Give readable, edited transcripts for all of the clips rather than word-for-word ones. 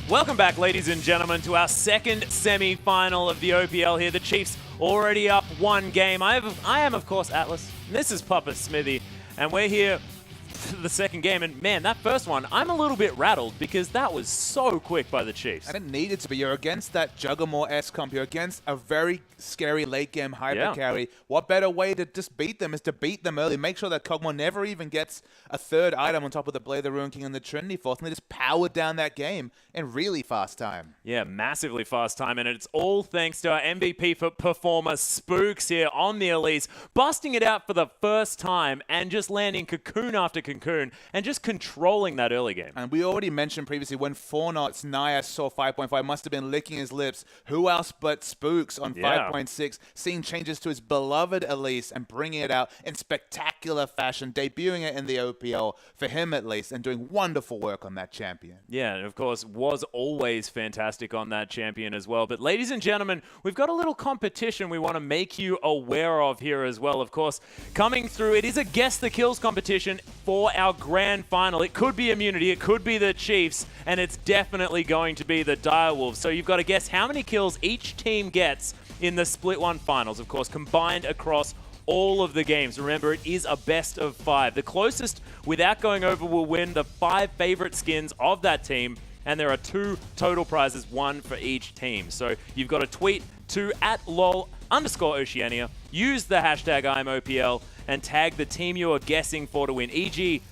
Welcome back, ladies and gentlemen, to our second semi-final of the OPL here. The Chiefs already up one game. I am, of course, Atlas. And this is Papa Smithy, and we're here for the second game. And man, that first one, I'm a little bit rattled because that was so quick by the Chiefs. And it needed to be. You're against that Juggernaut-esque comp. You're against a very scary late-game hyper carry. What better way to just beat them is to beat them early. Make sure that Kog'Maw never even gets a third item on top of the Blade, the Ruin King, and the Trinity Force, and they just powered down that game in really fast time. Yeah, massively fast time, and it's all thanks to our MVP for performer Spooks here on the Elise, busting it out for the first time and just landing cocoon after cocoon and just controlling that early game. And we already mentioned previously when Fornots Naya saw 5.5, must have been licking his lips. Who else but Spooks on 5.6, seeing changes to his beloved Elise and bringing it out in spectacular fashion, debuting it in the OPL for him at least, and doing wonderful work on that champion. Yeah, and of course, was always fantastic on that champion as well. But ladies and gentlemen, we've got a little competition we want to make you aware of here as well. Of course, coming through, it is a Guess the Kills competition for our grand final. It could be Immunity, it could be the Chiefs, and it's definitely going to be the Direwolves. So you've got to guess how many kills each team gets in the Split 1 finals, of course, combined across all of the games. Remember, it is a best of 5. The closest without going over will win the 5 favorite skins of that team, and there are 2 total prizes, 1 for each team. So you've got to tweet to @lol_Oceania, use the hashtag IMOPL, and tag the team you are guessing for to win, e.g.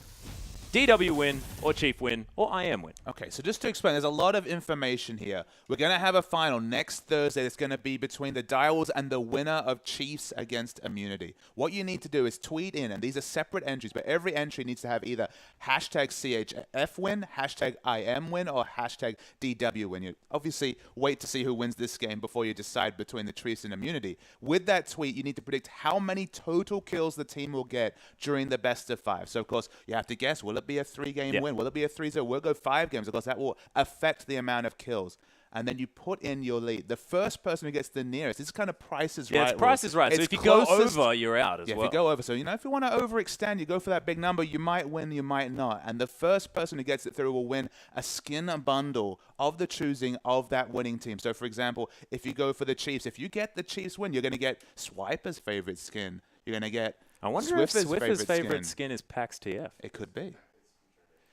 DW win, or Chief win, or IM win. Okay, so just to explain, there's a lot of information here. We're going to have a final next Thursday that's going to be between the Direwolves and the winner of Chiefs against Immunity. What you need to do is tweet in, and these are separate entries, but every entry needs to have either hashtag CHF win, hashtag IM win, or hashtag DW win. You obviously wait to see who wins this game before you decide between the Chiefs and Immunity. With that tweet, you need to predict how many total kills the team will get during the best of 5. So, of course, you have to guess, will it be a 3-game win? Will it be a 3-0? We'll go 5 games. Of course, that will affect the amount of kills. And then you put in your lead. The first person who gets the nearest, this is kind of Price is Right. Yeah, it's Price is Right. So if you go over, you're out as well. Yeah, if you go over. So, if you want to overextend, you go for that big number, you might win, you might not. And the first person who gets it through will win a skin bundle of the choosing of that winning team. So, for example, if you go for the Chiefs, if you get the Chiefs win, you're going to get Swiper's favorite skin. You're going to get I wonder Swiffer's if favorite skin is Pax TF. It could be.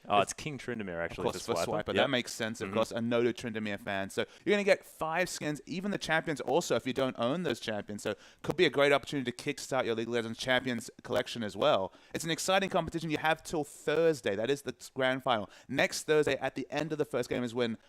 Oh, it's King Tryndamere, actually, of course, for Swiper. That makes sense, of course. A noted Tryndamere fan. So you're going to get 5 skins, even the champions also, if you don't own those champions. So could be a great opportunity to kickstart your League of Legends champions collection as well. It's an exciting competition. You have till Thursday. That is the grand final. Next Thursday, at the end of the first game, is when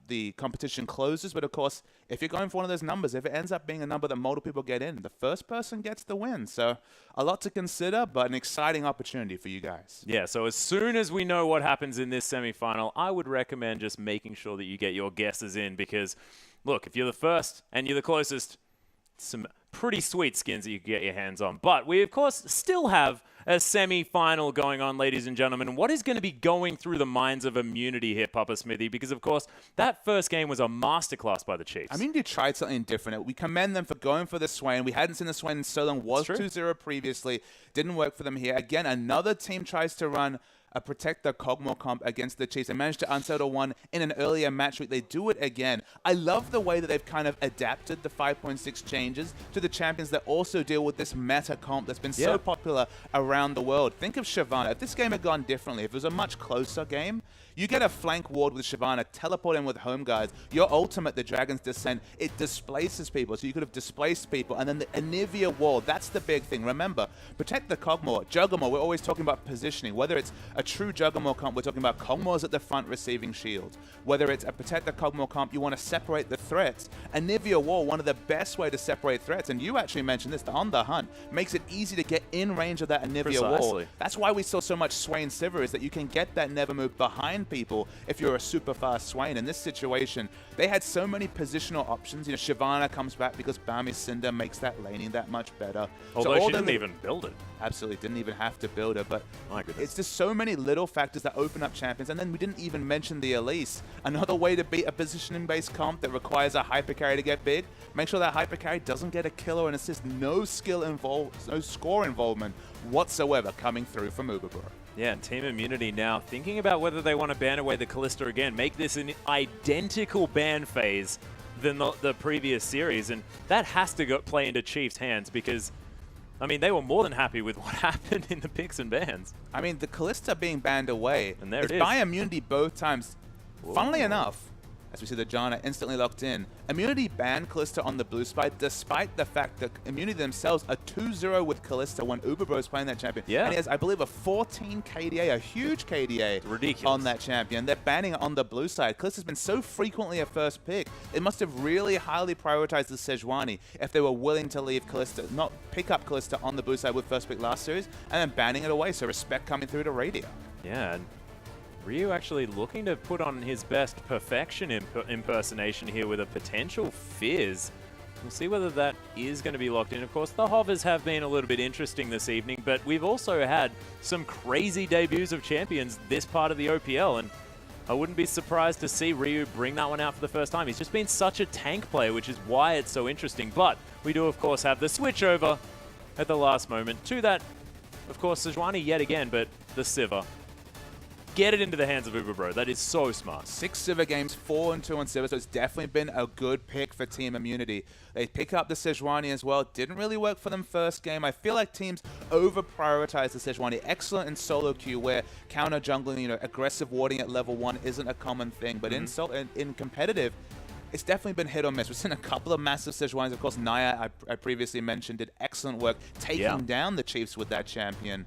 the competition closes. But of course, if you're going for one of those numbers, if it ends up being a number that multiple people get in, the first person gets the win. So a lot to consider, but an exciting opportunity for you guys. Yeah, so as soon as we know what happens in this semifinal, I would recommend just making sure that you get your guesses in, because look, if you're the first and you're the closest, some pretty sweet skins that you can get your hands on. But we, of course, still have a semi-final going on, ladies and gentlemen. What is going to be going through the minds of Immunity here, Papa Smithy? Because, of course, that first game was a masterclass by the Chiefs. I mean, they tried something different. We commend them for going for the Swain. We hadn't seen the Swain in so long. Was 2-0 previously. Didn't work for them here. Again, another team tries to run a Protect the Kog'Maw comp against the Chiefs. They managed to unsettle one in an earlier match week. They do it again. I love the way that they've kind of adapted the 5.6 changes to the champions that also deal with this meta comp that's been so popular around the world. Think of Shyvana. If this game had gone differently, if it was a much closer game, you get a flank ward with Shyvana, teleport in with home guards. Your ultimate, the Dragon's Descent, it displaces people. So you could have displaced people. And then the Anivia wall, that's the big thing. Remember, Protect the Kog'Maw, Juggernaut, we're always talking about positioning. Whether it's a true Juggernaut comp, we're talking about Kog'Maw's at the front receiving shields. Whether it's a Protect the Kog'Maw comp, you want to separate the threats. Anivia wall, one of the best way to separate threats, and you actually mentioned this, On the Hunt, makes it easy to get in range of that Anivia wall. That's why we saw so much Swain Sivir, is that you can get that never move behind people if you're a super fast Swain. In this situation, they had so many positional options. Shyvana comes back because Bami Cinder makes that laning that much better. Although she didn't even build it. Absolutely, didn't even have to build it. But my goodness, it's just so many little factors that open up champions. And then we didn't even mention the Elise. Another way to beat a positioning-based comp that requires a hyper carry to get big. Make sure that hyper carry doesn't get a kill or an assist. No skill involved, no score involvement whatsoever coming through from Uberbro. Yeah, and Team Immunity now thinking about whether they want to ban away the Kalista again, make this an identical ban phase than the previous series, and that has to play into Chiefs' hands because, I mean, they were more than happy with what happened in the picks and bans. I mean, the Kalista being banned away, and there it's it is. by Immunity both times. Whoa. Funnily enough, as we see the Janna instantly locked in, Immunity banned Kalista on the blue side, despite the fact that Immunity themselves are 2-0 with Kalista when Uberbro is playing that champion. Yeah. And he has, I believe, a 14 KDA, a huge KDA ridiculous on that champion. They're banning it on the blue side. Kalista's been so frequently a first pick, it must have really highly prioritized the Sejuani if they were willing to leave Kalista, not pick up Kalista on the blue side with first pick last series, and then banning it away, so respect coming through to Radio. Yeah, and Ryu actually looking to put on his best perfection impersonation here with a potential Fizz. We'll see whether that is going to be locked in. Of course, the hovers have been a little bit interesting this evening, but we've also had some crazy debuts of champions this part of the OPL, and I wouldn't be surprised to see Ryu bring that one out for the first time. He's just been such a tank player, which is why it's so interesting. But we do, of course, have the switch over at the last moment to that, of course, Sejuani yet again, but the Sivir. Get it into the hands of Uberbro. That is so smart. 6 Sivir games, 4-2 on Sivir, so it's definitely been a good pick for Team Immunity. They pick up the Sejuani as well. Didn't really work for them first game. I feel like teams over-prioritize the Sejuani. Excellent in solo queue where counter jungling, aggressive warding at level 1 isn't a common thing. But in competitive, it's definitely been hit or miss. We've seen a couple of massive Sejuanis. Of course, Naya, I previously mentioned, did excellent work taking down the Chiefs with that champion.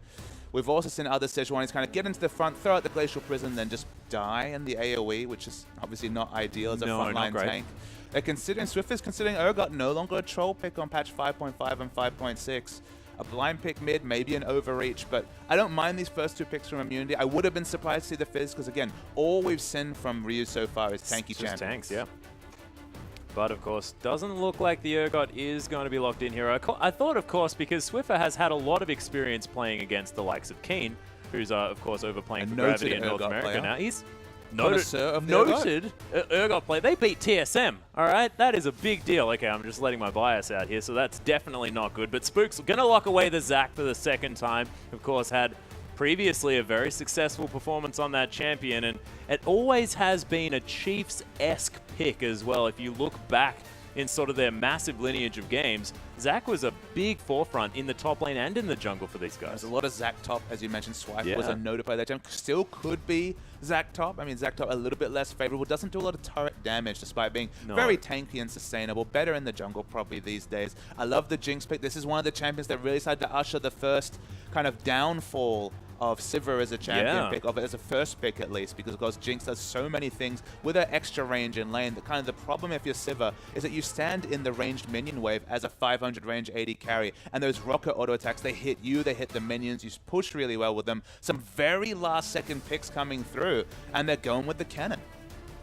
We've also seen other Sejuanis kind of get into the front, throw out the Glacial Prison, then just die in the AoE, which is obviously not ideal as a frontline tank. They're considering, Swift is considering Urgot no longer a troll pick on patch 5.5 and 5.6. A blind pick mid, maybe an overreach, but I don't mind these first 2 picks from Immunity. I would have been surprised to see the Fizz, because again, all we've seen from Ryu so far is tanky champions. Tanks, yeah. But, of course, doesn't look like the Urgot is going to be locked in here. I thought, of course, because Swiffer has had a lot of experience playing against the likes of Keen, who's, of course, overplaying for Gravity in North America player. now. He's noted Urgot play. They beat TSM, all right? That is a big deal. Okay, I'm just letting my bias out here, so that's definitely not good. But Spook's going to lock away the Zac for the second time. Of course, had previously a very successful performance on that champion, and it always has been a Chiefs-esque pick as well. If you look back in sort of their massive lineage of games, Zac was a big forefront in the top lane and in the jungle for these guys. There's a lot of Zac top, as you mentioned. Swipe was a noted by that gem. Still could be Zac top. I mean, Zac top a little bit less favorable. Doesn't do a lot of turret damage despite being very tanky and sustainable. Better in the jungle probably these days. I love the Jinx pick. This is one of the champions that really started to usher the first kind of downfall of Sivir as a champion pick, of it as a first pick at least, because of course Jinx does so many things with her extra range in lane. The problem if you're Sivir is that you stand in the ranged minion wave as a 500 range 80 carry, and those rocket auto attacks, they hit you, they hit the minions, you push really well with them. Some very last second picks coming through, and they're going with the cannon.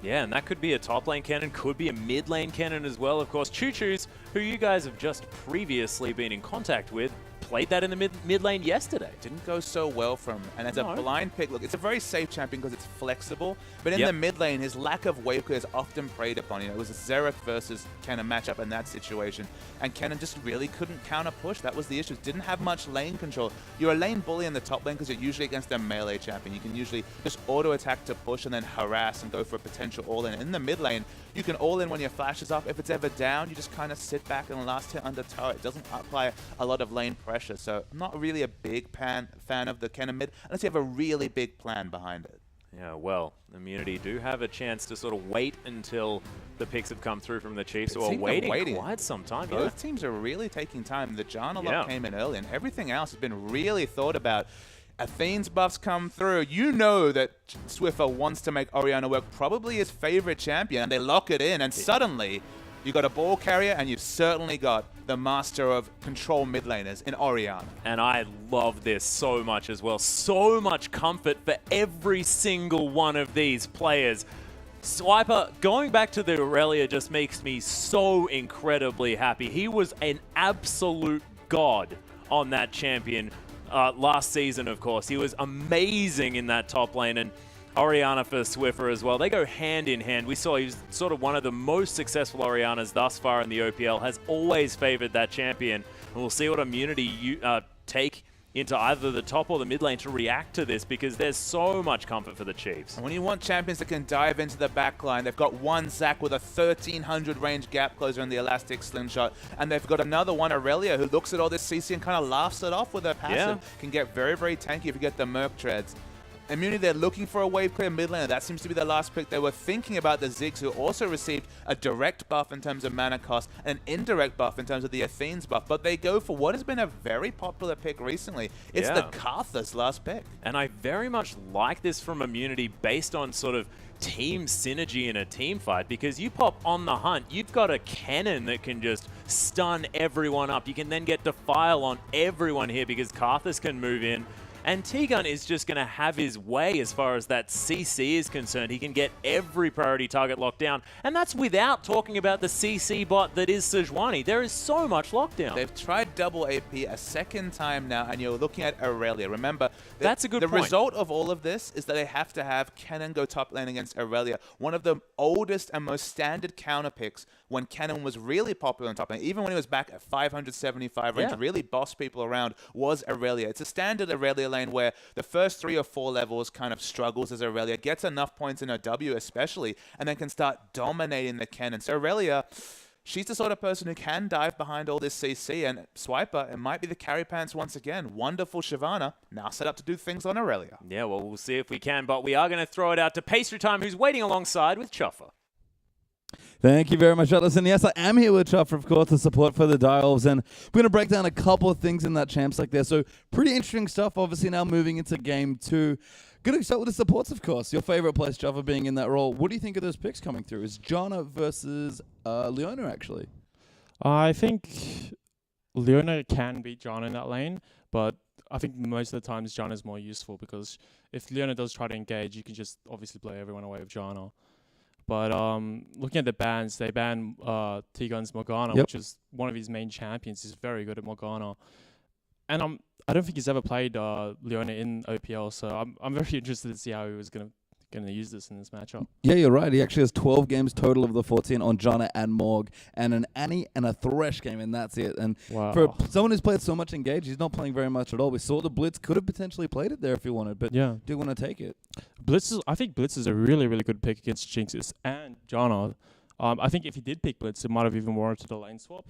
Yeah, and that could be a top lane cannon, could be a mid lane cannon as well. Of course, Choo Choo's, who you guys have just previously been in contact with, played that in the mid lane yesterday. Didn't go so well for him. And as a blind pick, look, it's a very safe champion because it's flexible. But in the mid lane, his lack of wave clear is often preyed upon. It was a Xerath versus Kennen matchup in that situation. And Kennen just really couldn't counter push. That was the issue. Didn't have much lane control. You're a lane bully in the top lane because you're usually against a melee champion. You can usually just auto attack to push and then harass and go for a potential all-in. In the mid lane, you can all-in when your flash is off. If it's ever down, you just kind of sit back and last hit under turret. It doesn't apply a lot of lane pressure. So I'm not really a big fan of the Kennen mid unless you have a really big plan behind it. Yeah, well, Immunity do have a chance to sort of wait until the picks have come through from the Chiefs, who are waiting quite some time. Both teams are really taking time. The Janna lock came in early, and everything else has been really thought about. Athene's buffs come through. You know that Swiffer wants to make Orianna work, probably his favorite champion, and they lock it in, and suddenly you got a ball carrier, and you've certainly got the master of control mid laners in Orianna. And I love this so much as well. So much comfort for every single one of these players. Swiper, going back to the Aurelia just makes me so incredibly happy. He was an absolute god on that champion last season, of course. He was amazing in that top lane, and Orianna for Swiffer as well. They go hand in hand. We saw he's sort of one of the most successful Oriannas thus far in the OPL, has always favored that champion. And we'll see what Immunity take into either the top or the mid lane to react to this, because there's so much comfort for the Chiefs. And when you want champions that can dive into the back line, they've got one Zac with a 1300 range gap closer in the elastic slingshot, and they've got another one, Aurelia, who looks at all this CC and kind of laughs it off with her passive. Yeah. Can get very, very tanky if you get the Merc Treads. Immunity, they're looking for a wave clear mid laner. That seems to be the last pick. They were thinking about the Ziggs, who also received a direct buff in terms of mana cost and an indirect buff in terms of the Athene's buff. But they go for what has been a very popular pick recently. It's the Karthus last pick. And I very much like this from Immunity based on sort of team synergy in a team fight, because you pop on the hunt, you've got a cannon that can just stun everyone up. You can then get Defile on everyone here because Karthus can move in. And T-Gun is just going to have his way as far as that CC is concerned. He can get every priority target locked down. And that's without talking about the CC bot that is Sejuani. There is so much lockdown. They've tried double AP a second time now, and you're looking at Aurelia. Remember, that's a good point. The result of all of this is that they have to have Kennen go top lane against Aurelia. One of the oldest and most standard counter picks when Kennen was really popular on top lane, even when he was back at 575 range, really bossed people around, was Aurelia. It's a standard Aurelia lane where the first 3 or 4 levels kind of struggles as Aurelia gets enough points in her W especially, and then can start dominating the Kennen. So Aurelia, she's the sort of person who can dive behind all this CC, and Swiper, it might be the carry pants once again. Wonderful Shyvana, now set up to do things on Aurelia. Yeah, well, we'll see if we can, but we are going to throw it out to Pastry Time, who's waiting alongside with Chuffer. Thank you very much, Atlas. And yes, I am here with Chuffer, of course, the support for the Dials. And we're going to break down a couple of things in that champs like there. So pretty interesting stuff, obviously, now moving into game 2. Going to start with the supports, of course. Your favorite place, Chuffer, being in that role. What do you think of those picks coming through? Is Janna versus Leona, actually? I think Leona can beat Janna in that lane, but I think most of the times Janna is more useful, because if Leona does try to engage, you can just obviously blow everyone away with Janna. But looking at the bans, they ban T-Gun's Morgana, which is one of his main champions. He's very good at Morgana. And I don't think he's ever played Leona in OPL, so I'm very interested to see how he was going to use this in this matchup. Yeah, you're right. He actually has 12 games total of the 14 on Janna and Morg, and an Annie and a Thresh game, and that's it. And for someone who's played so much Engage, he's not playing very much at all. We saw the Blitz, could have potentially played it there if he wanted, but do you want to take it? I think Blitz is a really, really good pick against Jinxes and Janna. I think if he did pick Blitz, it might have even warranted a lane swap.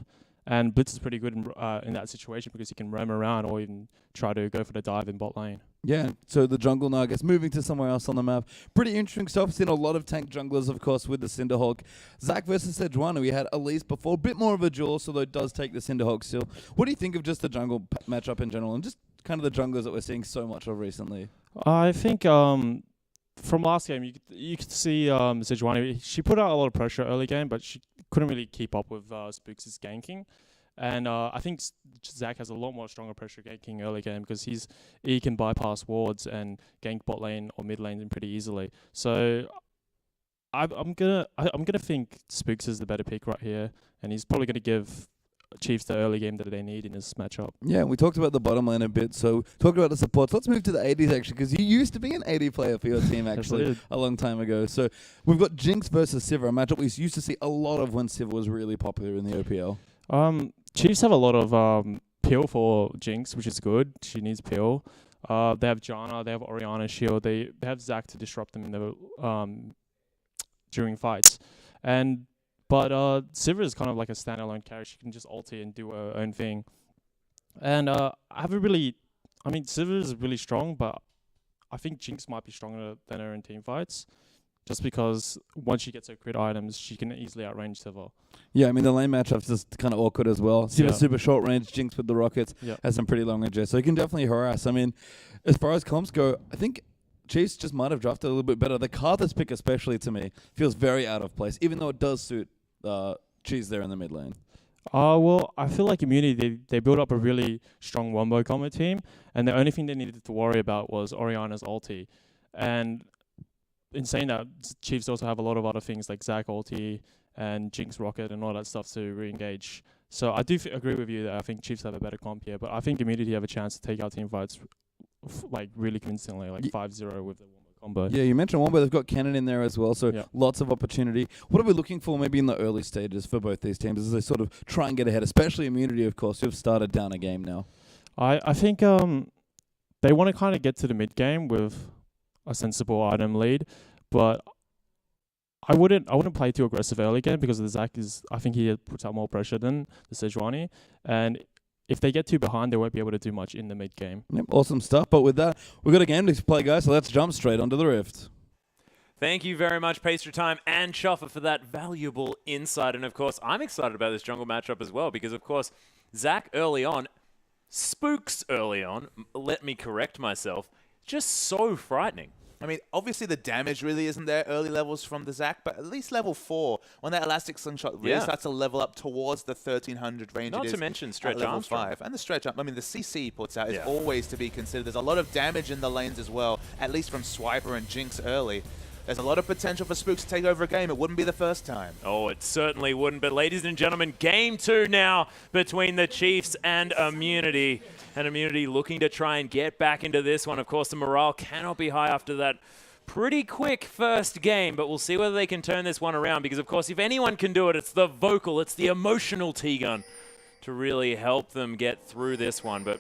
And Blitz is pretty good in that situation, because he can roam around or even try to go for the dive in bot lane. Yeah, so the jungle now gets moving to somewhere else on the map. Pretty interesting stuff. Seen a lot of tank junglers, of course, with the Cinderhawk. Zac versus Sejuani, we had Elise before. A bit more of a duel, so though it does take the Cinderhawk still. What do you think of just the jungle matchup in general, and just kind of the junglers that we're seeing so much of recently? I think from last game, you could see Sejuani. She put out a lot of pressure early game, but she couldn't really keep up with Spooks' ganking. And I think Zac has a lot more stronger pressure ganking early game, because he can bypass wards and gank bot lane or mid lane pretty easily. So I'm gonna think Spooks is the better pick right here, and he's probably gonna give Chiefs the early game that they need in this matchup. Yeah, we talked about the bottom lane a bit, so talked about the supports. Let's move to the 80s, actually, because you used to be an 80 player for your team, actually, a long time ago. So we've got Jinx versus Sivir, a matchup we used to see a lot of when Sivir was really popular in the OPL. Chiefs have a lot of peel for Jinx, which is good. She needs peel. They have Janna, they have Orianna shield, they have Zac to disrupt them in the during fights. But Sivir is kind of like a standalone carry. She can just ulti and do her own thing. And Sivir is really strong, but I think Jinx might be stronger than her in team fights, just because once she gets her crit items, she can easily outrange Sivir. Yeah, I mean, the lane matchup's just kind of awkward as well. Sivir super short range, Jinx with the rockets, has some pretty long range, so he can definitely harass. I mean, as far as comps go, I think Chiefs just might have drafted a little bit better. The Karthus pick especially, to me, feels very out of place, even though it does suit Cheese there in the mid lane. Well, I feel like Immunity, they built up a really strong wombo combo team, and the only thing they needed to worry about was Orianna's ulti. And in saying that, Chiefs also have a lot of other things like Zac ulti and Jinx rocket and all that stuff to re-engage. So I do agree with you that I think Chiefs have a better comp here, but I think Immunity have a chance to take out team fights like really convincingly, like 5-0 with the wombo combo. Yeah, you mentioned Wombo. They've got Cannon in there as well, so lots of opportunity. What are we looking for maybe in the early stages for both these teams as they sort of try and get ahead, especially Immunity, of course, who've started down a game now? I think they want to kind of get to the mid game with a sensible item lead, but I wouldn't play too aggressive early game because the Zach I think he puts out more pressure than the Sejuani, and if they get too behind, they won't be able to do much in the mid game. Yep, awesome stuff. But with that, we've got a game to play, guys. So let's jump straight onto the Rift. Thank you very much, Pastry Time and Chuffer, for that valuable insight. And, of course, I'm excited about this jungle matchup as well because, of course, Zach early on, Spooks early on, let me correct myself, just so frightening. I mean, obviously the damage really isn't there early levels from the Zac, but at least level 4, when that elastic slingshot really starts to level up towards the 1300 range. Not to mention stretch arm 5. And the stretch arm, I mean, the CC he puts out is always to be considered. There's a lot of damage in the lanes as well, at least from Swiper and Jinx early. There's a lot of potential for Spooks to take over a game. It wouldn't be the first time. Oh, it certainly wouldn't. But ladies and gentlemen, game 2 now between the Chiefs and Immunity. And Immunity looking to try and get back into this one. Of course, the morale cannot be high after that pretty quick first game, but we'll see whether they can turn this one around because, of course, if anyone can do it, it's the vocal, it's the emotional T-Gun to really help them get through this one. But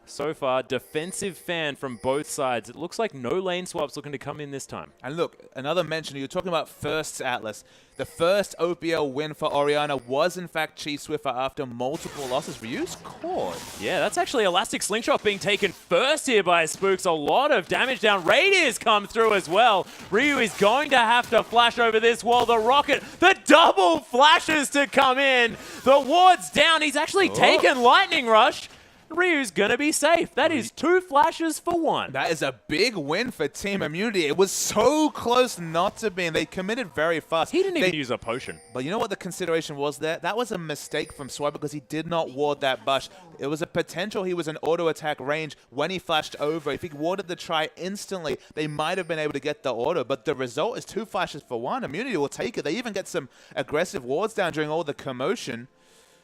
so far, defensive fan from both sides. It looks like no lane swaps looking to come in this time. And look, another mention, you're talking about firsts, Atlas. The first OPL win for Orianna was, in fact, Chi Swiffer after multiple losses. Ryu's caught. Yeah, that's actually Elastic Slingshot being taken first here by Spooks. A lot of damage down. Radius come through as well. Ryu is going to have to flash over this wall. The rocket, the double flashes to come in. The ward's down. He's actually taken Lightning Rush. Ryu's going to be safe. That is 2 flashes for 1. That is a big win for Team Immunity. It was so close not to be, and they committed very fast. He didn't even use a potion. But you know what the consideration was there? That was a mistake from Swipe because he did not ward that bush. It was a potential he was in auto attack range when he flashed over. If he warded the try instantly, they might have been able to get the auto, but the result is 2 flashes for 1. Immunity will take it. They even get some aggressive wards down during all the commotion.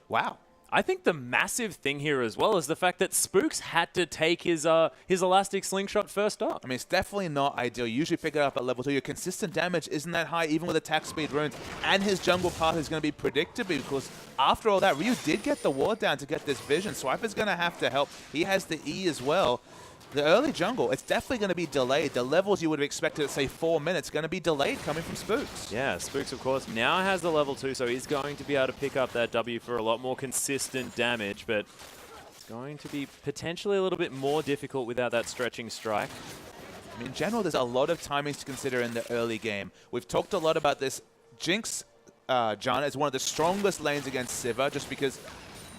Wow. I think the massive thing here as well is the fact that Spooks had to take his Elastic Slingshot first up. I mean, it's definitely not ideal. You usually pick it up at level 2. Your consistent damage isn't that high, even with attack speed runes. And his jungle path is going to be predictable because after all that, Ryu did get the ward down to get this vision. Swiper's going to have to help. He has the E as well. The early jungle, it's definitely going to be delayed. The levels you would have expected at, say, 4 minutes, going to be delayed coming from Spooks. Yeah, Spooks, of course, now has the level 2, so he's going to be able to pick up that W for a lot more consistent damage, but it's going to be potentially a little bit more difficult without that stretching strike. I mean, in general, there's a lot of timings to consider in the early game. We've talked a lot about this. Jinx, Janna, is one of the strongest lanes against Sivir, just because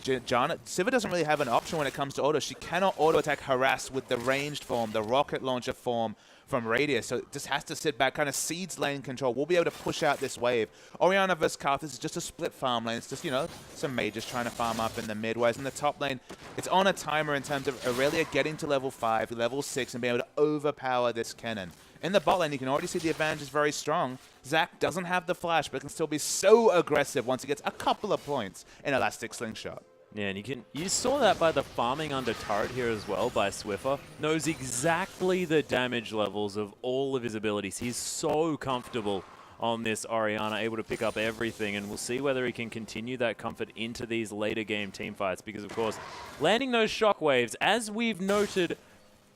Janna, Sivir doesn't really have an option when it comes to auto. She cannot auto-attack Harass with the ranged form, the rocket launcher form from Radius, so it just has to sit back, kind of cedes lane control. We'll be able to push out this wave. Orianna versus Karthus is just a split farm lane. It's just, you know, some mages trying to farm up in the mid, whereas in the top lane, it's on a timer in terms of Aurelia getting to level 5, level 6, and being able to overpower this Kennen. In the bot lane, you can already see the advantage is very strong. Zac doesn't have the flash, but can still be so aggressive once he gets a couple of points in Elastic Slingshot. Yeah, and you saw that by the farming under turret here as well by Swiffer. Knows exactly the damage levels of all of his abilities. He's so comfortable on this Orianna, able to pick up everything, and we'll see whether he can continue that comfort into these later game team fights because, of course, landing those shockwaves, as we've noted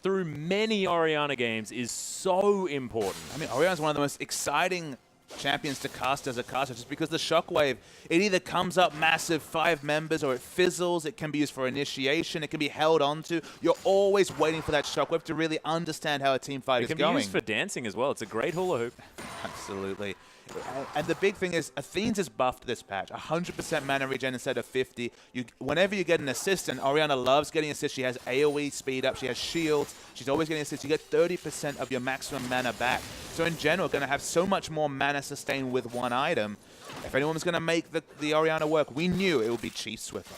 through many Orianna games, is so important. I mean, Orianna's one of the most exciting champions to cast as a caster, just because the shockwave, it either comes up massive 5 members or it fizzles. It can be used for initiation. It can be held onto. You're always waiting for that shockwave to really understand how a team fight is going. It can be used for dancing as well. It's a great hula hoop. Absolutely. And the big thing is, Athene's is buffed this patch. 100% mana regen instead of 50. Whenever you get an assist, and Orianna loves getting assists, she has AoE speed up, she has shields, she's always getting assists, you get 30% of your maximum mana back. So in general, going to have so much more mana sustain with one item. If anyone's going to make the Orianna work, we knew it would be Chi Swiffer.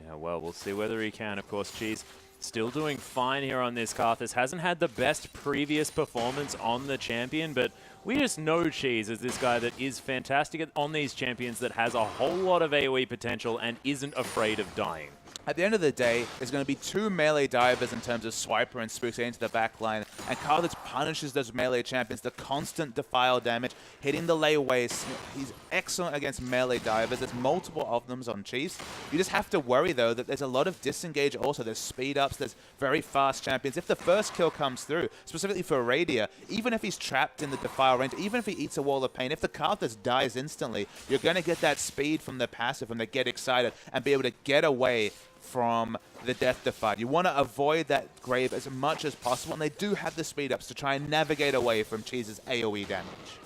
Yeah, well, we'll see whether he can. Of course, Cheese still doing fine here on this Karthus. Hasn't had the best previous performance on the champion, but we just know Cheese as this guy that is fantastic on these champions, that has a whole lot of AoE potential and isn't afraid of dying. At the end of the day, there's going to be 2 melee divers in terms of Swiper and Spooks into the back line, and Karthus punishes those melee champions. The constant defile damage, hitting the layways. He's excellent against melee divers. There's multiple of them on Chiefs. You just have to worry, though, that there's a lot of disengage also. There's speed-ups, there's very fast champions. If the first kill comes through, specifically for Radia, even if he's trapped in the defile range, even if he eats a wall of pain, if the Karthus dies instantly, you're going to get that speed from the passive, from the get excited, and be able to get away from the death defile. You want to avoid that grave as much as possible, and they do have the speed ups to try and navigate away from Cheese's AoE damage.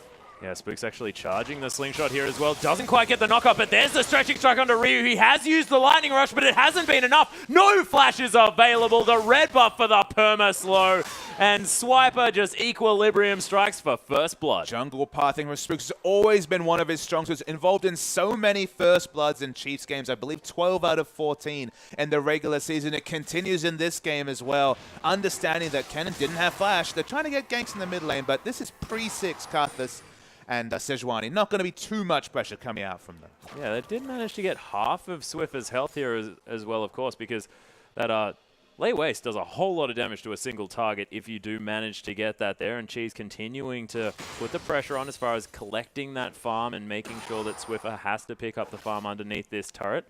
Yeah, Spook's actually charging the slingshot here as well. Doesn't quite get the knockup, but there's the stretching strike onto Ryu. He has used the lightning rush, but it hasn't been enough. No flashes available. The red buff for the perma slow. And Swiper just equilibrium strikes for first blood. Jungle pathing from Spooks has always been one of his strong suits. Involved in so many first bloods in Chiefs games. I believe 12 out of 14 in the regular season. It continues in this game as well. Understanding that Kennen didn't have flash. They're trying to get ganks in the mid lane, but this is pre-6 Karthus and Sejuani. Not going to be too much pressure coming out from them. Yeah, they did manage to get half of Swiffer's health here as well, of course, because that lay waste does a whole lot of damage to a single target if you do manage to get that there. And Cheese continuing to put the pressure on as far as collecting that farm and making sure that Swiffer has to pick up the farm underneath this turret.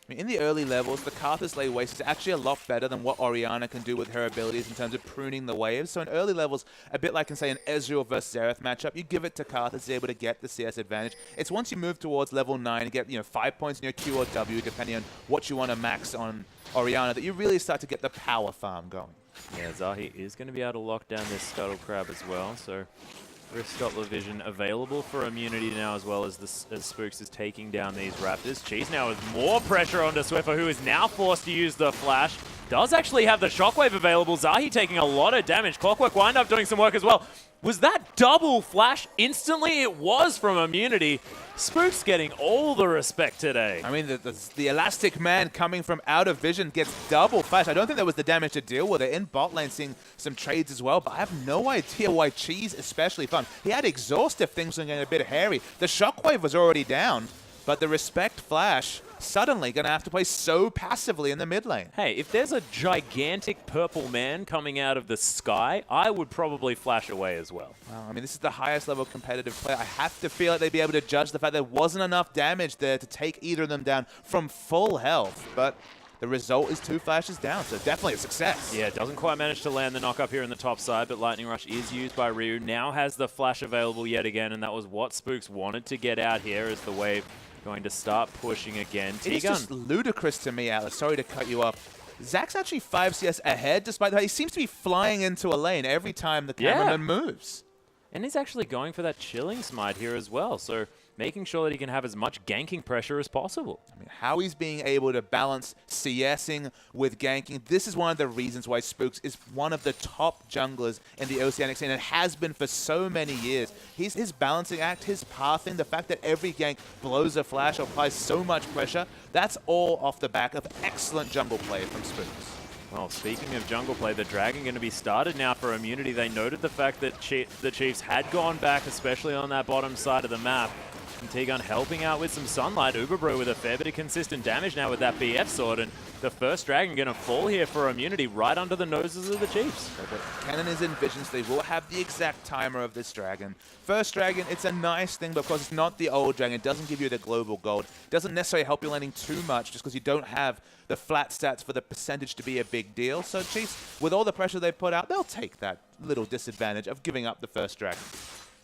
In the early levels, the Karthus lay waste is actually a lot better than what Orianna can do with her abilities in terms of pruning the waves. So in early levels, a bit like in, say, an Ezreal versus Xerath matchup, you give it to Karthus, able to get the CS advantage. It's once you move towards level 9 and get 5 points in your Q or W, depending on what you want to max on Orianna, that you really start to get the power farm going. Yeah, Zahi is going to be able to lock down this Scuttle Crab as well. So Rift Scuttler Vision available for immunity now, as well as Spooks is taking down these Raptors. Cheese now with more pressure onto Swiffer, who is now forced to use the flash. Does actually have the Shockwave available. Zahi taking a lot of damage. Clockwork wind up doing some work as well. Was that double flash instantly? It was from immunity. Spooks getting all the respect today. I mean, the Elastic Man coming from out of vision gets double flash. I don't think there was the damage to deal with it. In bot lane, seeing some trades as well, but I have no idea why Cheese especially fun. He had exhaust if things were getting a bit hairy. The Shockwave was already down, but the Respect flash suddenly going to have to play so passively in the mid lane. Hey, if there's a gigantic purple man coming out of the sky, I would probably flash away as well. Well, I mean, this is the highest level competitive play. I have to feel like they'd be able to judge the fact there wasn't enough damage there to take either of them down from full health, but the result is 2 flashes down, so definitely a success. Yeah, doesn't quite manage to land the knock up here in the top side, but Lightning Rush is used by Ryu. Now has the flash available yet again, and that was what Spooks wanted to get out here as the wave going to start pushing again. It's just ludicrous to me, Alice. Sorry to cut you off. Zach's actually 5 CS ahead, despite the fact he seems to be flying into a lane every time the cameraman moves. And he's actually going for that Chilling Smite here as well, so making sure that he can have as much ganking pressure as possible. I mean, how he's being able to balance CSing with ganking, this is one of the reasons why Spooks is one of the top junglers in the Oceanic scene and has been for so many years. His balancing act, his pathing, the fact that every gank blows a flash or applies so much pressure, that's all off the back of excellent jungle play from Spooks. Well, speaking of jungle play, the Dragon going to be started now for immunity. They noted the fact that the Chiefs had gone back, especially on that bottom side of the map. And T-Gun helping out with some Sunlight. Uberbrew with a fair bit of consistent damage now with that BF sword. And the first Dragon going to fall here for immunity right under the noses of the Chiefs. Kennen is in vision, so they will have the exact timer of this Dragon. First Dragon, it's a nice thing because it's not the old Dragon. It doesn't give you the global gold. It doesn't necessarily help you landing too much just because you don't have the flat stats for the percentage to be a big deal. So Chiefs, with all the pressure they put out, they'll take that little disadvantage of giving up the first Dragon.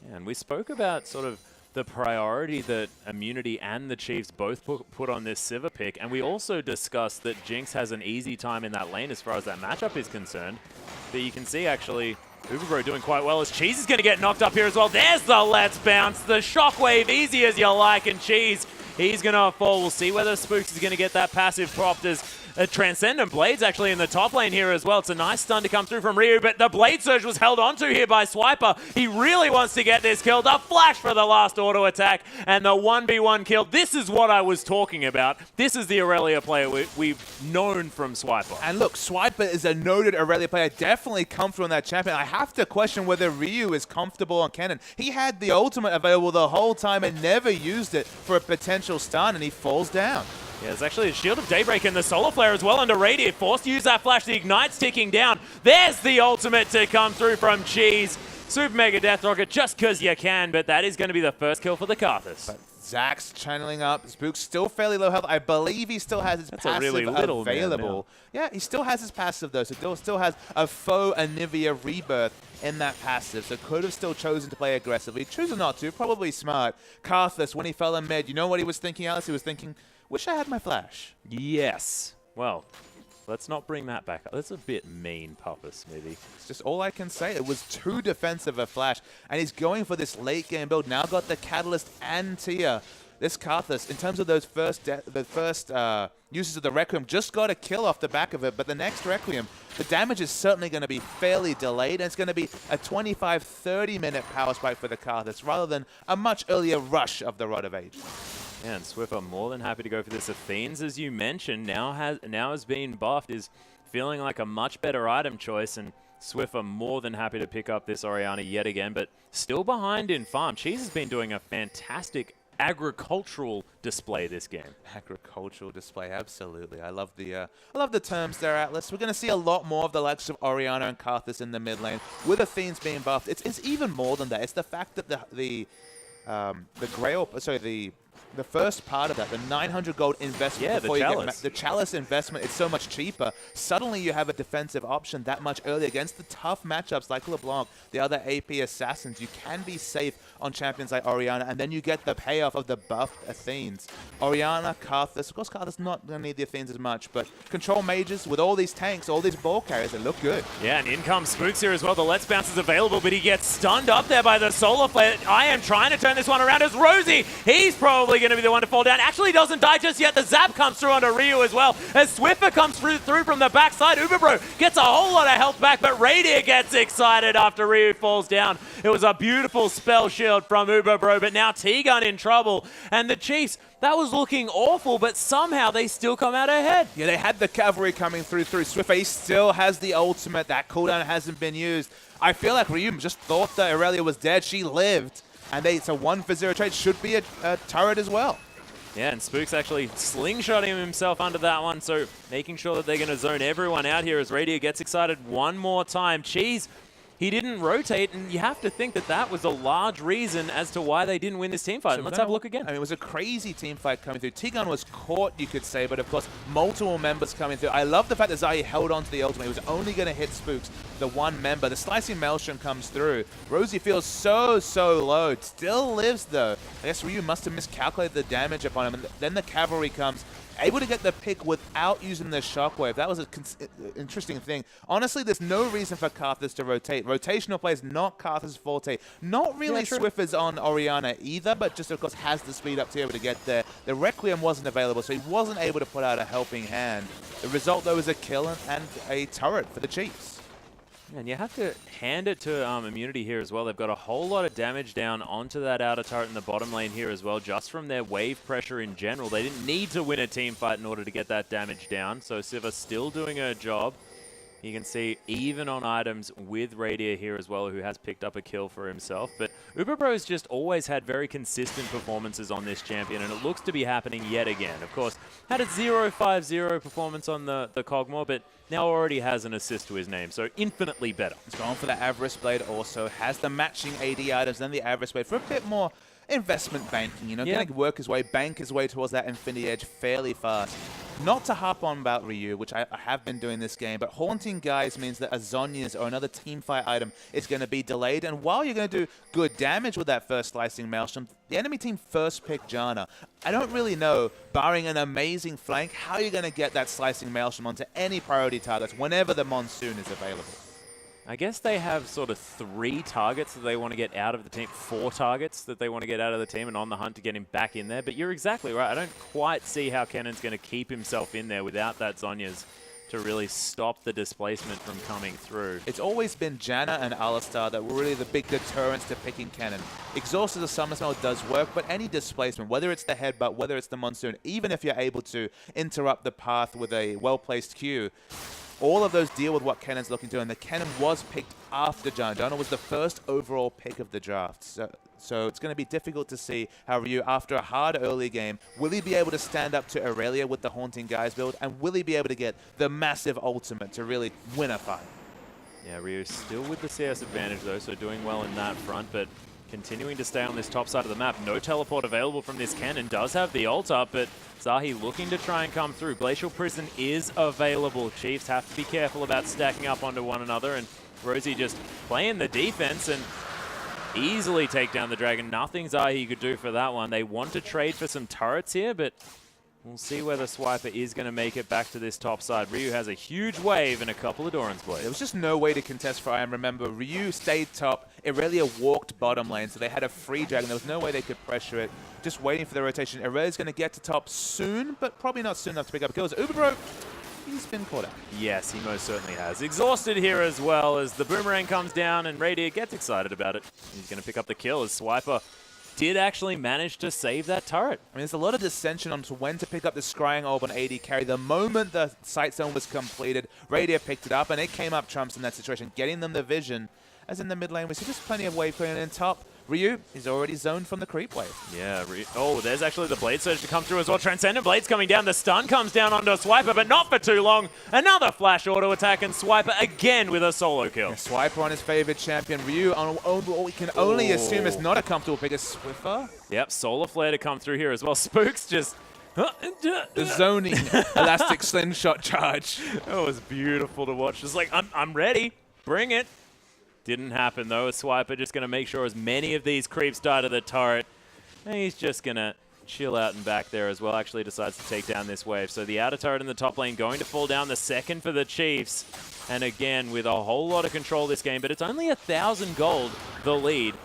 Yeah, and we spoke about sort of the priority that immunity and the Chiefs both put on this Sivir pick, and we also discussed that Jinx has an easy time in that lane as far as that matchup is concerned. But you can see actually Uberbro doing quite well as Cheese is going to get knocked up here as well. There's the Let's Bounce, the Shockwave, easy as you like, and Cheese, he's going to fall. We'll see whether Spooks is going to get that passive propped as Transcendent Blade's actually in the top lane here as well. It's a nice stun to come through from Ryu, but the Blade Surge was held onto here by Swiper. He really wants to get this kill. The flash for the last auto attack and the 1v1 kill. This is what I was talking about. This is the Aurelia player we've known from Swiper. And look, Swiper is a noted Aurelia player. Definitely comfortable in that champion. I have to question whether Ryu is comfortable on Kennen. He had the ultimate available the whole time and never used it for a potential stun, and he falls down. Yeah, there's actually a Shield of Daybreak and the Solar Flare as well under Radiant. Forced to use that flash. The Ignite's ticking down. There's the ultimate to come through from Cheese. Super Mega Death Rocket just because you can, but that is going to be the first kill for the Karthus. But Zach's channeling up. Spook's still fairly low health. I believe he still has his passive really little available. Yeah, he still has his passive though, so still has a faux Anivia Rebirth in that passive, so could have still chosen to play aggressively. Choosing not to, probably smart. Karthus, when he fell in mid, you know what he was thinking, Alice? He was thinking, wish I had my flash. Yes. Well, let's not bring that back up. That's a bit mean, Papa Smithy. It's just all I can say. It was too defensive a flash, and he's going for this late game build. Now got the Catalyst and Tia. This Karthus, in terms of those first uses of the Requiem, just got a kill off the back of it, but the next Requiem, the damage is certainly going to be fairly delayed, and it's going to be a 25-30 minute power spike for the Karthus, rather than a much earlier rush of the Rod of Ages. Yeah, and Swiffer more than happy to go for this. Athenes, as you mentioned, now has been buffed, is feeling like a much better item choice, and Swiffer more than happy to pick up this Orianna yet again, but still behind in farm. Cheese has been doing a fantastic agricultural display this game. Agricultural display, absolutely. I love the terms there, Atlas. We're going to see a lot more of the likes of Orianna and Karthus in the mid lane with Athenes being buffed. It's even more than that. It's the fact that the Grail, sorry, the first part of that, the 900 gold investment, yeah, before the you Chalice. get the Chalice investment, it's so much cheaper. Suddenly you have a defensive option that much earlier against the tough matchups like LeBlanc, the other AP assassins. You can be safe on champions like Orianna, and then you get the payoff of the buffed Athenes. Orianna, Karthus, of course Karthus not going to need the Athenes as much, but control mages with all these tanks, all these ball carriers, they look good. Yeah, and in comes Spooks here as well. The Let's Bounce is available, but he gets stunned up there by the Solar Flare. I am trying to turn this one around as Rosie. He's probably going to be the one to fall down. Actually doesn't die just yet. The Zap comes through onto Ryu as well. As Swiffer comes through from the backside, Uberbro gets a whole lot of health back, but Radiant gets excited after Ryu falls down. It was a beautiful spell shield from Uberbro, but now T-Gun in trouble. And the Chiefs, that was looking awful, but somehow they still come out ahead. Yeah, they had the cavalry coming through. Swiffer, he still has the ultimate. That cooldown hasn't been used. I feel like Ryu just thought that Aurelia was dead. She lived. And it's a 1-for-0 trade. Should be a turret as well. Yeah, and Spook's actually slingshotting himself under that one, so making sure that they're going to zone everyone out here as Radio gets excited one more time. Cheese, he didn't rotate, and you have to think that that was a large reason as to why they didn't win this team fight. So Let's have a look again. I mean, it was a crazy team fight coming through. T-Gun was caught, you could say, but of course, multiple members coming through. I love the fact that Zai held on to the ultimate. He was only going to hit Spooks, the one member. The Slicing Maelstrom comes through. Rosie feels so low. Still lives, though. I guess Ryu must have miscalculated the damage upon him. And then the cavalry comes, able to get the pick without using the shockwave. That was an interesting thing. Honestly, there's no reason for Karthus to rotate. Rotational play is not Karthus' forte. Not really Swiffer's on Orianna either, but just, of course, has the speed up to be able to get there. The Requiem wasn't available, so he wasn't able to put out a helping hand. The result, though, is a kill and a turret for the Chiefs. And you have to hand it to Immunity here as well. They've got a whole lot of damage down onto that outer turret in the bottom lane here as well, just from their wave pressure in general. They didn't need to win a team fight in order to get that damage down, so Siva still doing her job. You can see even on items with Radia here as well, who has picked up a kill for himself. But Uberbro's just always had very consistent performances on this champion, and it looks to be happening yet again. Of course, had a 0-5-0 performance on the Cogmore, but now already has an assist to his name, so infinitely better. He's going for the Avarice Blade also, has the matching AD items, then the Avarice Blade for a bit more investment banking, you know, going to work his way, bank his way towards that Infinity Edge fairly fast. Not to harp on about Ryu, which I have been doing this game, but Haunting Guys means that a Zhonya's or another teamfight item is going to be delayed, and while you're going to do good damage with that first Slicing Maelstrom, the enemy team first pick Janna. I don't really know, barring an amazing flank, how you're going to get that Slicing Maelstrom onto any priority targets whenever the Monsoon is available. I guess they have sort of 3 targets that they want to get out of the team, 4 targets that they want to get out of the team, and on the hunt to get him back in there. But you're exactly right. I don't quite see how Kennan's going to keep himself in there without that Zhonya's to really stop the displacement from coming through. It's always been Janna and Alistar that were really the big deterrents to picking Kennen. Exhaust as a Summer Smell does work, but any displacement, whether it's the Headbutt, whether it's the Monsoon, even if you're able to interrupt the path with a well-placed Q, all of those deal with what Kennen's looking to, and the Kennen was picked after Janna. Janna was the first overall pick of the draft. So it's going to be difficult to see how Ryu, after a hard early game, will he be able to stand up to Aurelia with the Haunting Guys build, and will he be able to get the massive ultimate to really win a fight? Yeah, Ryu still with the CS advantage though, so doing well in that front, but continuing to stay on this top side of the map. No teleport available from this Kennen. Does have the ult up, but Zahi looking to try and come through. Glacial Prison is available. Chiefs have to be careful about stacking up onto one another, and Rosie just playing the defense and easily take down the Dragon. Nothing Zahi could do for that one. They want to trade for some turrets here, but we'll see whether Swiper is going to make it back to this top side. Ryu has a huge wave and a couple of Doran's Blades. There was just no way to contest for IM. Remember, Ryu stayed top. Irelia walked bottom lane, so they had a free Dragon. There was no way they could pressure it. Just waiting for the rotation. Irelia's going to get to top soon, but probably not soon enough to pick up kills. Uberbro, he's been caught out. Yes, he most certainly has. Exhausted here as well as the Boomerang comes down and Radiant gets excited about it. He's going to pick up the kill as Swiper did actually manage to save that turret. I mean, there's a lot of dissension on to when to pick up the Scrying Orb on AD carry. The moment the sight zone was completed, Radiant picked it up, and it came up trumps in that situation, getting them the vision. As in the mid lane, we see just plenty of wave clearing in top. Ryu is already zoned from the creep wave. Yeah, oh, there's actually the Blade Surge to come through as well. Transcendent Blades coming down. The stun comes down onto Swiper, but not for too long. Another flash auto attack, and Swiper again with a solo kill. Yeah, Swiper on his favorite champion. Ryu on what we can only assume is not a comfortable pick as Swiffer. Yep, Solar Flare to come through here as well. Spooks just... The zoning elastic slingshot charge. That was beautiful to watch. Just like, I'm ready. Bring it. Didn't happen though. Swiper just going to make sure as many of these creeps die to the turret. And he's just going to chill out and back there as well. Actually decides to take down this wave. So the outer turret in the top lane going to fall down, the second for the Chiefs. And again, with a whole lot of control this game, but it's only 1,000 gold, the lead.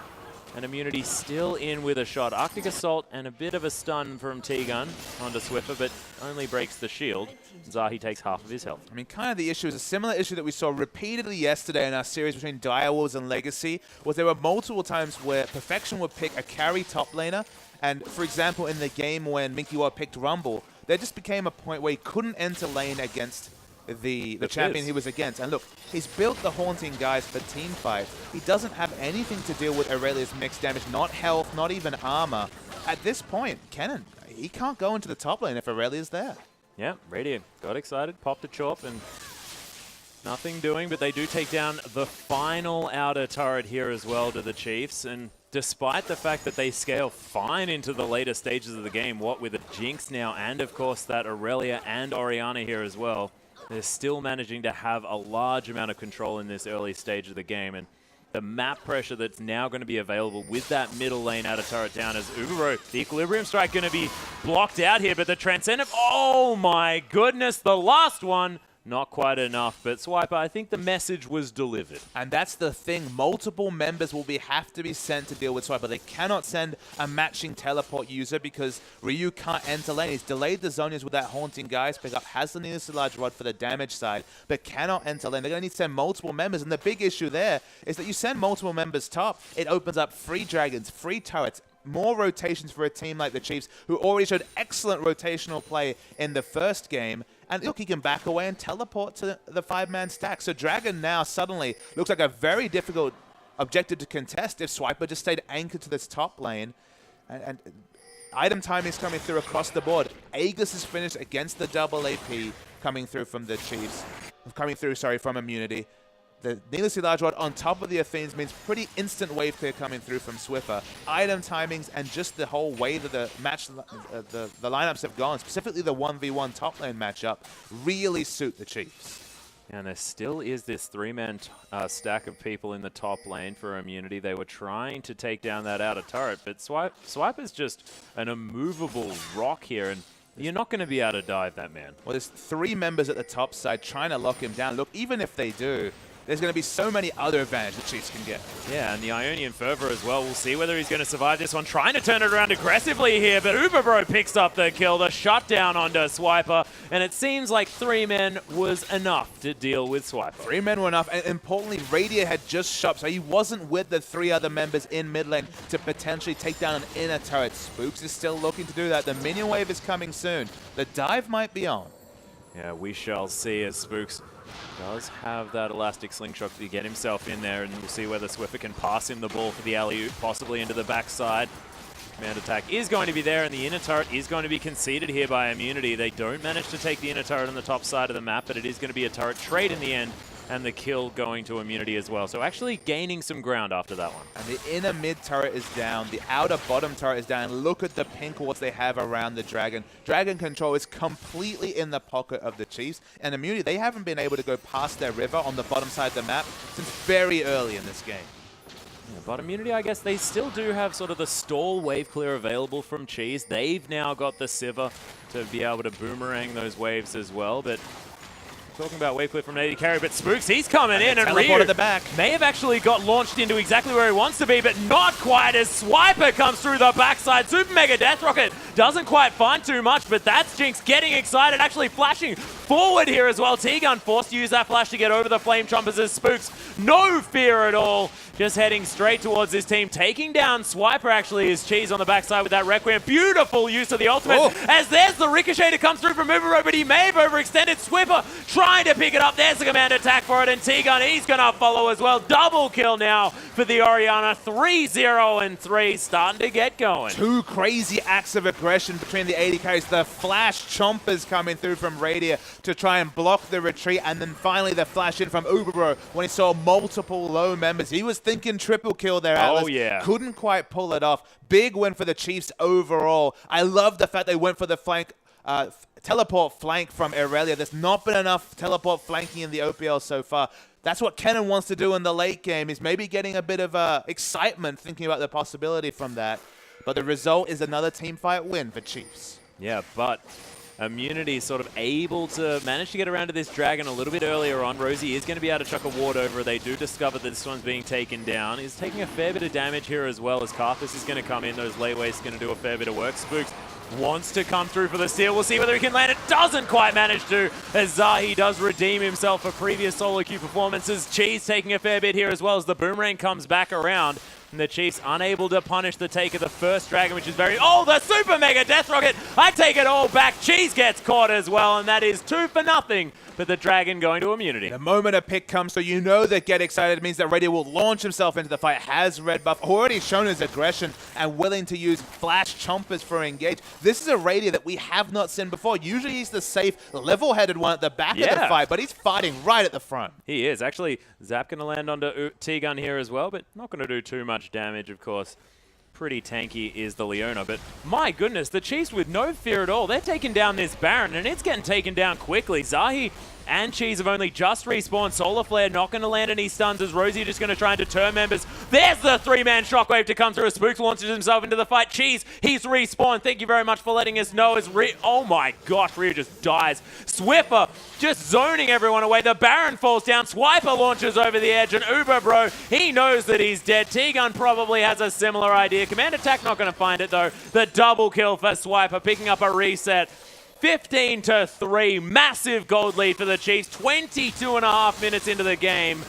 And Immunity still in with a shot. Arctic Assault and a bit of a stun from T-Gun onto Swiffer, but only breaks the shield. Zahi takes half of his health. I mean, kind of the issue is a similar issue that we saw repeatedly yesterday in our series between Direwolves and Legacy, was there were multiple times where Perfection would pick a carry top laner, and for example, in the game when Minky picked Rumble, there just became a point where he couldn't enter lane against the champion he was against. And look, he's built the Haunting Guys for team fight. He doesn't have anything to deal with Aurelia's mixed damage, not health, not even armor. At this point, Kennen, he can't go into the top lane if Aurelia's there. Yeah, Radiant got excited, popped a chop, and nothing doing, but they do take down the final outer turret here as well to the Chiefs. And despite the fact that they scale fine into the later stages of the game, what with a Jinx now and of course that Aurelia and Orianna here as well, they're still managing to have a large amount of control in this early stage of the game. And the map pressure that's now going to be available with that middle lane outer turret down as Ubero, the Equilibrium Strike going to be blocked out here, but the Transcendent, oh my goodness, the last one, not quite enough. But Swiper, I think the message was delivered. And that's the thing. Multiple members will have to be sent to deal with Swiper. They cannot send a matching teleport user because Ryu can't enter lane. He's delayed the Zonias with that Haunting Guys pickup. Has the nearest large rod for the damage side, but cannot enter lane. They're going to need to send multiple members. And the big issue there is that you send multiple members top, it opens up free dragons, free turrets, more rotations for a team like the Chiefs, who already showed excellent rotational play in the first game. And look, he can back away and teleport to the 5-man stack. So Dragon now suddenly looks like a very difficult objective to contest if Swiper just stayed anchored to this top lane. And item timing is coming through across the board. Aegis is finished against the double AP coming through from the Chiefs. From Immunity. The needlessly large rod on top of the Athenes means pretty instant wave clear coming through from Swiffer. Item timings and just the whole way that the match, the lineups have gone, specifically the 1v1 top lane matchup, really suit the Chiefs. And there still is this 3-man stack of people in the top lane for Immunity. They were trying to take down that outer turret, but Swipe is just an immovable rock here, and you're not going to be able to dive that man. Well, there's 3 members at the top side trying to lock him down. Look, even if they do, there's going to be so many other advantages the Chiefs can get. Yeah, and the Ionian Fervor as well. We'll see whether he's going to survive this one. Trying to turn it around aggressively here, but Uberbro picks up the kill, the shutdown onto Swiper, and it seems like 3 men was enough to deal with Swiper. 3 men were enough, and importantly, Radiant had just shopped, so he wasn't with the 3 other members in mid lane to potentially take down an inner turret. Spooks is still looking to do that. The minion wave is coming soon. The dive might be on. Yeah, we shall see as Spooks Does have that elastic slingshot to get himself in there, and we'll see whether Swiffer can pass him the ball for the alley-oop, possibly into the backside. Command attack is going to be there, and the inner turret is going to be conceded here by Immunity. They don't manage to take the inner turret on the top side of the map, but it is going to be a turret trade in the end, and the kill going to Immunity as well. So actually gaining some ground after that one. And the inner mid turret is down. The outer bottom turret is down. And look at the pink wards they have around the Dragon. Dragon control is completely in the pocket of the Chiefs. And Immunity, they haven't been able to go past their river on the bottom side of the map since very early in this game. Yeah, but Immunity, I guess they still do have sort of the stall wave clear available from Cheese. They've now got the Sivir to be able to boomerang those waves as well. But talking about wave clear from an AD carry, but Spooks, he's coming in, and Ryu at the back may have actually got launched into exactly where he wants to be, but not quite as Swiper comes through the backside. Super Mega Death Rocket doesn't quite find too much, but that's Jinx getting excited, actually flashing forward here as well. T-Gun forced to use that flash to get over the Flame Chompers as Spooks, no fear at all, just heading straight towards his team, taking down Swiper actually is Cheese on the backside with that Requiem. Beautiful use of the ultimate, as there's the Ricochet to come through from Ubero, but he may have overextended. Swiffer trying to pick it up. There's the command attack for it, and T-Gun, he's going to follow as well. Double kill now for the Orianna. 3-0 and 3, starting to get going. Two crazy acts of aggression between the AD carries. The flash chompers coming through from Radia to try and block the retreat, and then finally the flash in from Ubero when he saw multiple low members. He was thinking triple kill there, Atlas. Oh, yeah. Couldn't quite pull it off. Big win for the Chiefs overall. I love the fact they went for the flank, teleport flank from Irelia. There's not been enough teleport flanking in the OPL so far. That's what Kennen wants to do in the late game, is maybe getting a bit of excitement thinking about the possibility from that. But the result is another teamfight win for Chiefs. Yeah, but Immunity sort of able to manage to get around to this Dragon a little bit earlier on. Rosie is going to be able to chuck a ward over. They do discover that this one's being taken down. He's taking a fair bit of damage here as well, as Karthus is going to come in. Those layways going to do a fair bit of work. Spooks wants to come through for the steal. We'll see whether he can land it. Doesn't quite manage to, as Zahi does redeem himself for previous solo queue performances. Cheese taking a fair bit here as well as the boomerang comes back around. And the Chiefs unable to punish the take of the first Dragon, which is very... Oh, the Super Mega Death Rocket! I take it all back. Cheese gets caught as well, and that is 2-0. But the Dragon going to Immunity. The moment a pick comes, so you know that Get Excited means that Radia will launch himself into the fight. Has red buff, already shown his aggression and willing to use flash chompers for engage. This is a Radia that we have not seen before. Usually he's the safe, level-headed one at the back of the fight, but he's fighting right at the front. He is. Actually, Zap going to land onto T-Gun here as well, but not going to do too much damage, of course. Pretty tanky is the Leona, but my goodness, the Chiefs with no fear at all. They're taking down this Baron, and it's getting taken down quickly. Zahi and Cheese have only just respawned. Solar Flare not going to land any stuns as Rosie just going to try and deter members. There's the 3-man shockwave to come through as Spooks launches himself into the fight. Cheese, he's respawned. Thank you very much for letting us know as oh my gosh, Ryu just dies. Swiffer just zoning everyone away. The Baron falls down. Swiper launches over the edge, and Uber Bro, he knows that he's dead. T-Gun probably has a similar idea. Command attack not going to find it though. The double kill for Swiper, picking up a reset. 15-3, massive gold lead for the Chiefs. 22.5 minutes into the game.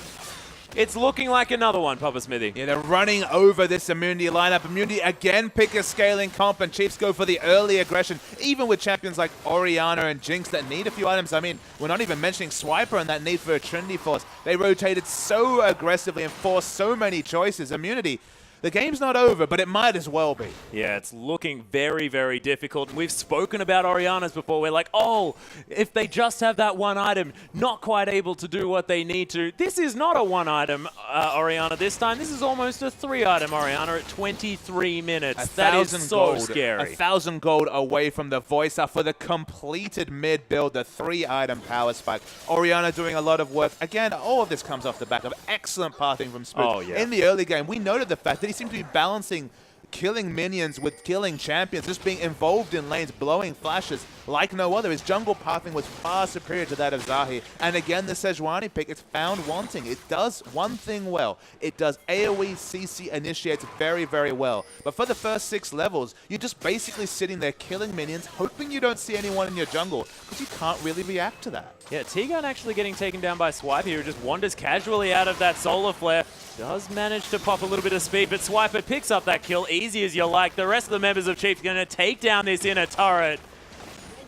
It's looking like another one, Papa Smithy. Yeah, they're running over this Immunity lineup. Immunity again pick a scaling comp, and Chiefs go for the early aggression, even with champions like Orianna and Jinx that need a few items. I mean, we're not even mentioning Swiper and that need for a Trinity Force. They rotated so aggressively and forced so many choices. Immunity, the game's not over, but it might as well be. Yeah, it's looking very, very difficult. We've spoken about Orianna's before. We're like, oh, if they just have that one item, not quite able to do what they need to. This is not a one-item Orianna this time. This is almost a 3-item Orianna at 23 minutes. That is so scary. 1,000 gold away from the voice up for the completed mid build, the 3-item power spike. Orianna doing a lot of work. Again, all of this comes off the back of excellent pathing from Spook. Oh, yeah. In the early game, we noted the fact that he seemed to be balancing killing minions with killing champions, just being involved in lanes, blowing flashes like no other. His jungle pathing was far superior to that of Zahi. And again, the Sejuani pick, it's found wanting. It does one thing well. It does AoE CC initiates very, very well. But for the first 6 levels, you're just basically sitting there killing minions, hoping you don't see anyone in your jungle, because you can't really react to that. Yeah, T-Gun actually getting taken down by Swiper, who just wanders casually out of that Solar Flare. Does manage to pop a little bit of speed, but Swiper picks up that kill easy as you like. The rest of the members of Chiefs are going to take down this inner turret.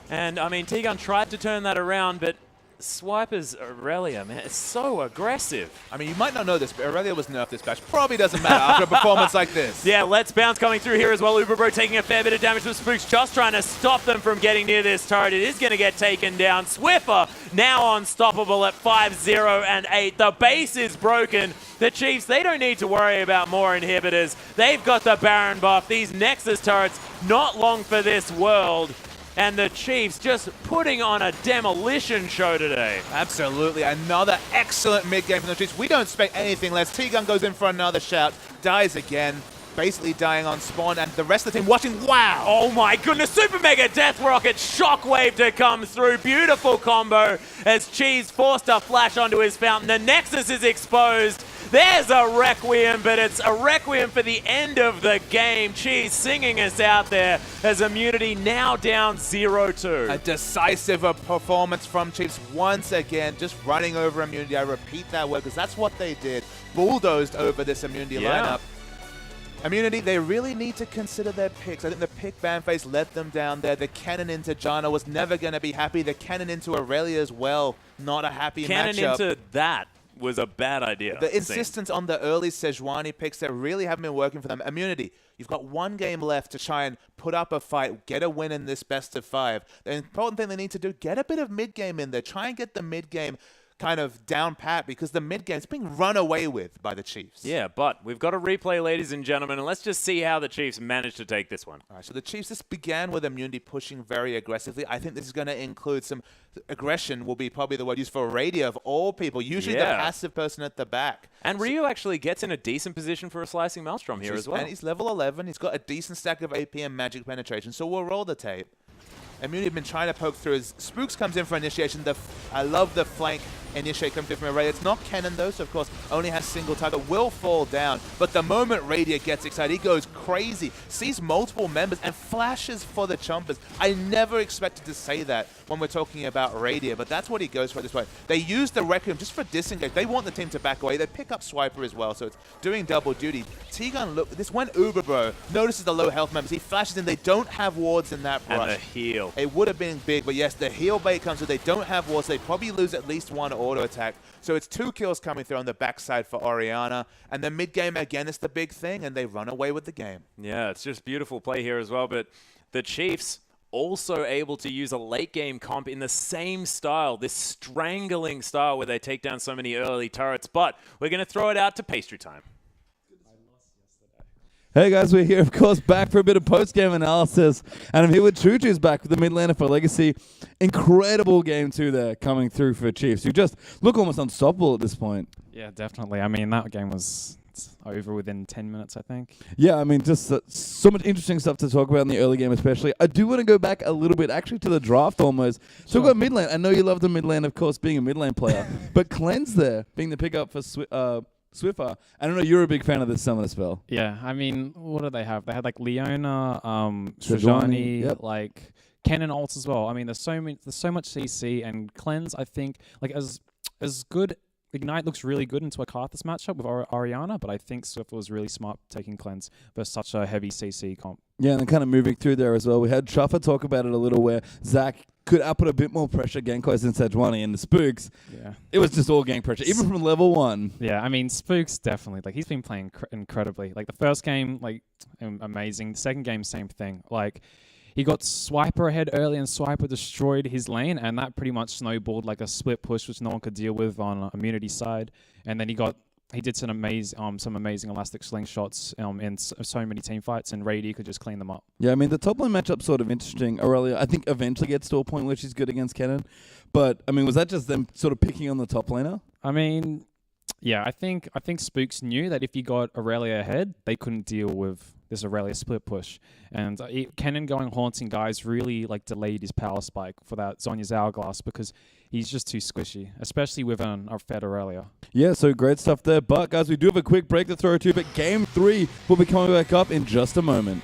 And, I mean, T-Gun tried to turn that around, but Swiper's Aurelia, man, it's so aggressive. I mean, you might not know this, but Aurelia was nerfed this patch. Probably doesn't matter after a performance like this. Yeah, Let's Bounce coming through here as well. Uberbro taking a fair bit of damage from Spooks, just trying to stop them from getting near this turret. It is going to get taken down. Swiffer now unstoppable at 5-0 and 8. The base is broken. The Chiefs, they don't need to worry about more inhibitors. They've got the Baron buff. These Nexus turrets, not long for this world. And the Chiefs just putting on a demolition show today. Absolutely. Another excellent mid-game from the Chiefs. We don't expect anything less. T-Gun goes in for another shout, dies again, basically dying on spawn, and the rest of the team watching. Wow! Oh my goodness, Super Mega Death Rocket Shockwave to come through. Beautiful combo as Cheese forced a flash onto his fountain. The Nexus is exposed. There's a Requiem, but it's a Requiem for the end of the game. Cheese singing us out there as Immunity now down 0-2. A decisive performance from Chiefs once again, just running over Immunity. I repeat that word because that's what they did. Bulldozed over this Immunity lineup. Immunity, they really need to consider their picks. I think the pick ban phase let them down there. The cannon into Janna was never going to be happy. The cannon into Aurelia as well, not a happy cannon matchup. Into that was a bad idea. The insistence on the early Sejuani picks that really haven't been working for them. Immunity, you've got one game left to try and put up a fight, get a win in this best of 5. The important thing they need to do, get a bit of mid-game in there. Try and get the mid-game kind of down pat because the mid-game's being run away with by the Chiefs. Yeah, but we've got a replay, ladies and gentlemen, and let's just see how the Chiefs managed to take this one. All right, so the Chiefs, this began with Immunity pushing very aggressively. I think this is going to include some aggression, will be probably the word used for Radio of all people, usually the passive person at the back. And Ryu actually gets in a decent position for a Slicing Maelstrom here as well. And he's level 11. He's got a decent stack of AP and magic penetration, so we'll roll the tape. Immunity have been trying to poke through as Spooks comes in for initiation. I love the flank initiate coming through from Array. It's not cannon though, so of course only has single target, will fall down. But the moment Radia gets excited, he goes crazy, sees multiple members and flashes for the chompers. I never expected to say that when we're talking about Radia, but that's what he goes for at this point. They use the Requiem just for disengage. They want the team to back away. They pick up Swiper as well, so it's doing double duty. T-Gun, look, this when Uberbro notices the low health members, he flashes in. They don't have wards in that brush. And the heal. It would have been big, but yes, the heal bait comes with. They don't have wards. They probably lose at least one auto attack. So it's 2 kills coming through on the backside for Orianna. And the mid game again is the big thing, and they run away with the game. Yeah, it's just beautiful play here as well. But the Chiefs also able to use a late game comp in the same style, this strangling style where they take down so many early turrets. But we're going to throw it out to pastry time. Hey guys, we're here, of course, back for a bit of post-game analysis. And I'm here with Choo-Choo's back with the mid laner for Legacy. Incredible game 2 there coming through for Chiefs. You just look almost unstoppable at this point. Yeah, definitely. I mean, that game was over within 10 minutes, I think. Yeah, I mean, just so much interesting stuff to talk about in the early game especially. I do want to go back a little bit, actually, to the draft almost. So we've got mid lane. I know you love the mid lane, of course, being a mid lane player. But Cleanse there, being the pickup for Swiffer. I don't know, you're a big fan of this summoner spell. Yeah, I mean, what do they have? They had like Leona, Sejuani, like Cannon ults as well. I mean, there's so much CC, and Cleanse, I think, like as good. Ignite looks really good into a Karthus matchup with Orianna, but I think Swiffer was really smart taking Cleanse versus such a heavy CC comp. Yeah, and then kind of moving through there as well. We had Chuffer talk about it a little where Zach could output a bit more pressure Ganko's in Sejuani and the Spooks. Yeah. It was just all gang pressure, even from level 1. Yeah, I mean, Spooks definitely. Like, he's been playing incredibly. Like, the first game, like, amazing. The second game, same thing. Like, he got Swiper ahead early and Swiper destroyed his lane, and that pretty much snowballed like a split push, which no one could deal with on Immunity side. And then he did some amazing elastic slingshots in so many team fights, and Rady could just clean them up. Yeah, I mean, the top lane matchup's sort of interesting. Aurelia, I think, eventually gets to a point where she's good against Cannon. But, I mean, was that just them sort of picking on the top laner? I mean, yeah, I think Spooks knew that if you got Aurelia ahead, they couldn't deal with this Aurelia split push. And Cannon going haunting guys really like delayed his power spike for that Zhonya's Hourglass because he's just too squishy, especially with a fed Aurelia. Yeah, so great stuff there. But, guys, we do have a quick break to throw to, but Game 3 will be coming back up in just a moment.